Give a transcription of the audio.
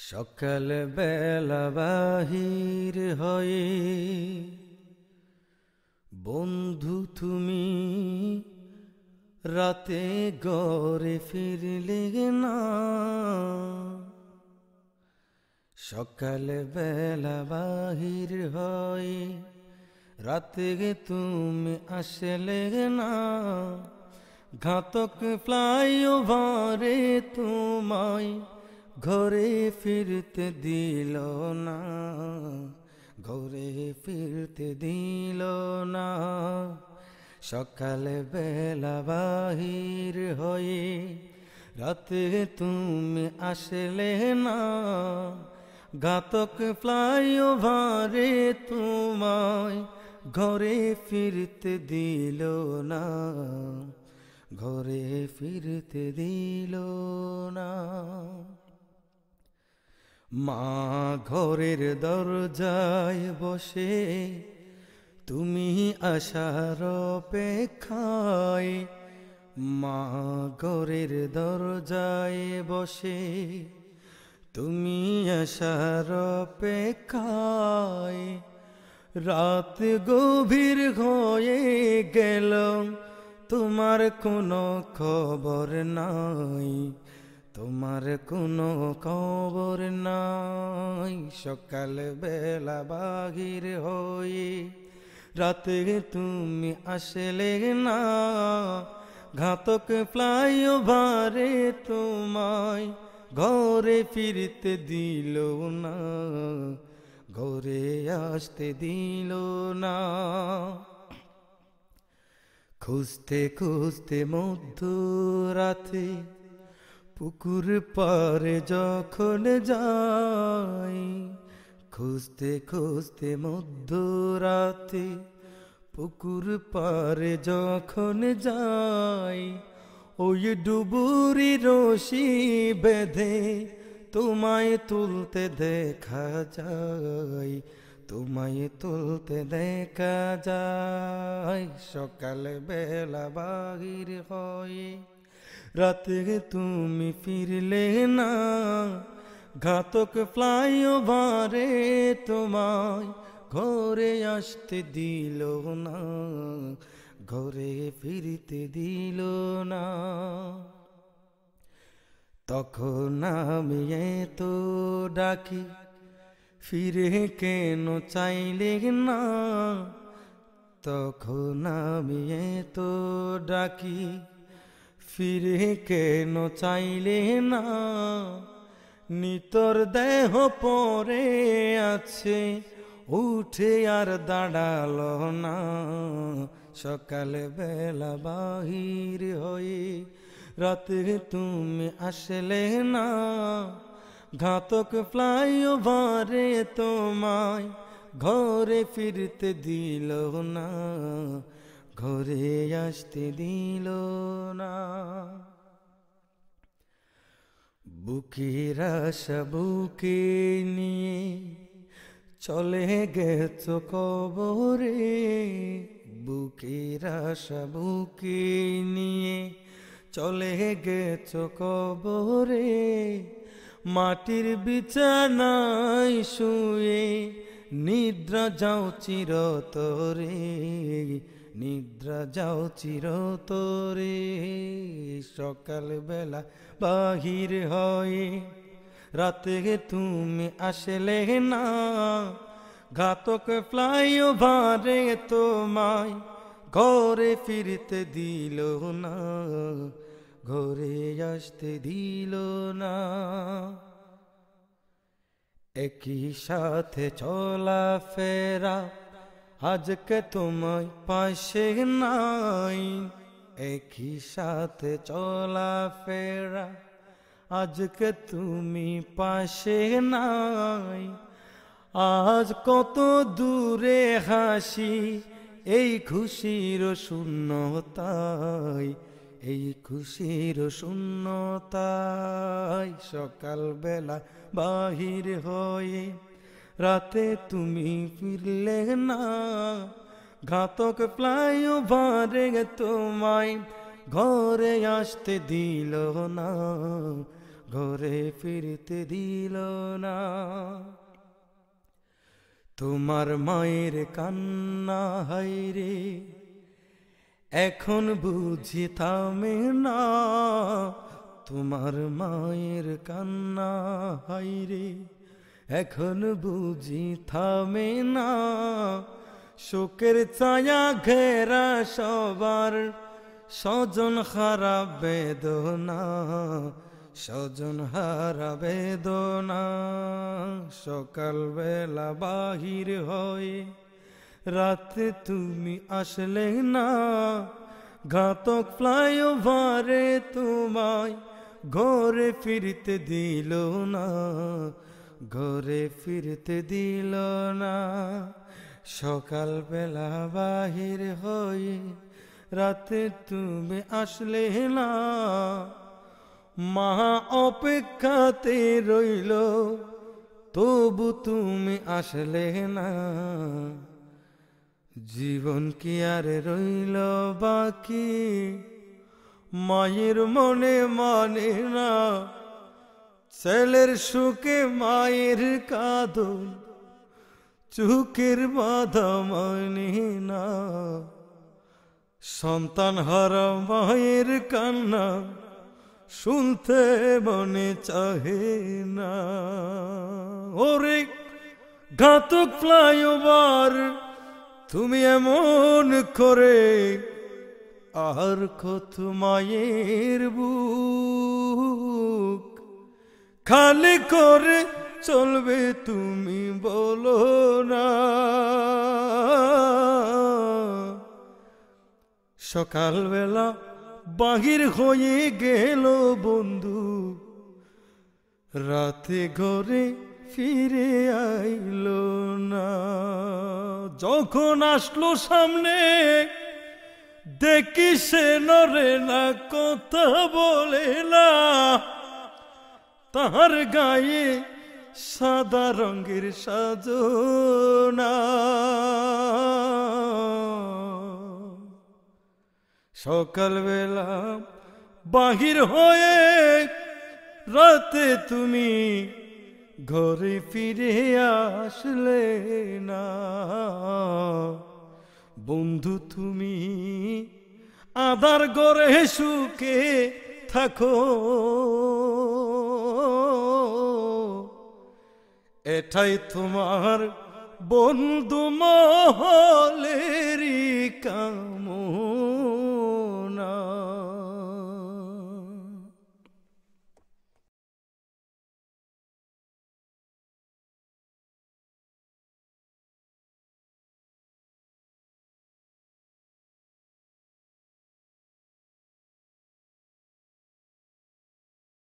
সকাল বেলা বাহির হয়ে বন্ধু তুমি রাতে ঘরে ফিরলে না। সকাল বেলা বাহির হয়ে রাতে তুমি আসলে না। ঘাতক ফ্লাইওভারে তোমায় ঘরে ফিরতে দিল না, ঘরে ফিরতে দিল না। সকাল বেলা বাহির হয়ে রাতে তুমি আসলে না। ঘাতক ফ্লাইওভারে তোমায় ঘরে ফিরতে দিল না, ঘরে ফিরতে দিল না। মা ঘরের দরজায় বসে তুমি আসার অপেক্ষায়, মা ঘরের দরজায় বসে তুমি আসার অপেক্ষায়। রাত গভীর হয়ে গেল তোমার কোনো খবর নাই, তোমার কোনো খবর নাই। সকাল বেলা বাহির হয়ে রাতে তুমি আসলে না। ঘাতক ফ্লাইওভারে তোমায় ঘরে ফিরতে দিল না, ঘরে আসতে দিল না। খুঁজতে খুঁজতে মধ্যরাতে পুকুর পারে যখন যাই, খুঁজতে খুঁজতে মধ্যরাতে পুকুর পারে যখন যাই। ওই ডুবুরি রশি বেঁধে তোমায় তুলতে দেখা যায়, তোমায় তুলতে দেখা যায়। সকাল বেলা বাহির হয়ে রাতে তুমি ফিরলে না। ঘাতক ফ্লাইওভারে তোমায় ঘরে আসতে দিল না, ঘরে ফিরতে দিল না। তখন আমি এত ডাকি ফিরে কেন চাইলে না। তখন আমি এত ডাকি ফিরে কেন চাইলে না। নিতর দেহ পরে আছে উঠে আর দাঁড়ালো না। সকাল বেলা বাহির হয়ে রাতে তুমি আসলে না। ঘাতক ফ্লাইওভারে তোমায় ঘরে ফিরতে দিল না, ঘরে আসতে দিল না। বুকের আশা বুকে নিয়ে চলে গেছো কবরে, বুকের আশা বুকে নিয়ে চলে গেছো কবরে। মাটির বিছানায় শুয়ে নিদ্রা যাও চিরতরে, নিদ্রা যাও চিরতরে। সকাল বেলা বাহির হয়ে রাতে তুমি আসলে না। ঘাতক ফ্লাইওভারে তোমায় ঘরে ফিরতে দিল না, ঘরে আসতে দিল না। একই সাথে চলা ফেরা আজকে তোমায় পাশে নাই, একই সাথে চলা ফেরা আজকে তুমি পাশে নাই। আজ কত দূরে হাসি এই খুশির শূন্যতায়, এই খুশির শূন্যতায়। সকাল বেলা বাহির হয়ে রাতে তুমি ফিরলে না। ঘাতক ফ্লাইওভারে তোমায় ঘরে আসতে দিল না, ঘরে ফিরতে দিল না। তোমার মায়ের কান্না হায়রে এখন বুঝি থামে না। তোমার মায়ের কান্না হায়রে এখন বুঝি থামে না। শোকের ছায়া ঘেরা সবার স্বজন হারা বেদনা, স্বজন হারা বেদনা। সকাল বেলা বাহির হয়ে রাতে তুমি আসলে না। ঘাতক ফ্লাইওভারে তোমায় ঘরে ফিরতে দিল না, ঘরে ফিরতে দিল না। সকাল বেলা বাহির হয়ে রাতে তুমি আসলে না। মা অপেক্ষাতে রইল তবু তুমি আসলে না। জীবন কি আর রইল বাকি, মায়ের মনে মানে না। ছেলের সুখে মায়ের কাঁদন চোখের বাধা মানে না। সন্তান হারা মায়ের কান্না শুনতে মনে চাহে না। ওরে ঘাতক ফ্লাইওভার তুমি এমন করে আর কত মায়ের বুক খালি করে চলবে তুমি বলো না। সকালবেলা বাহির হয়ে গেল বন্ধু, রাতে ঘরে ফিরে আইল না। যখন আসলো সামনে দেখি সে নরে না, কথা বলে না। তাহার গায়ে সাদা রঙের সাজনা। সকালবেলা বাহির হয়ে রাতে তুমি ঘরে ফিরে আসলে না। বন্ধু তুমি আধার ঘরে সুখে থাকো, এটাই তোমার বন্ধু মহলেরই কামনা।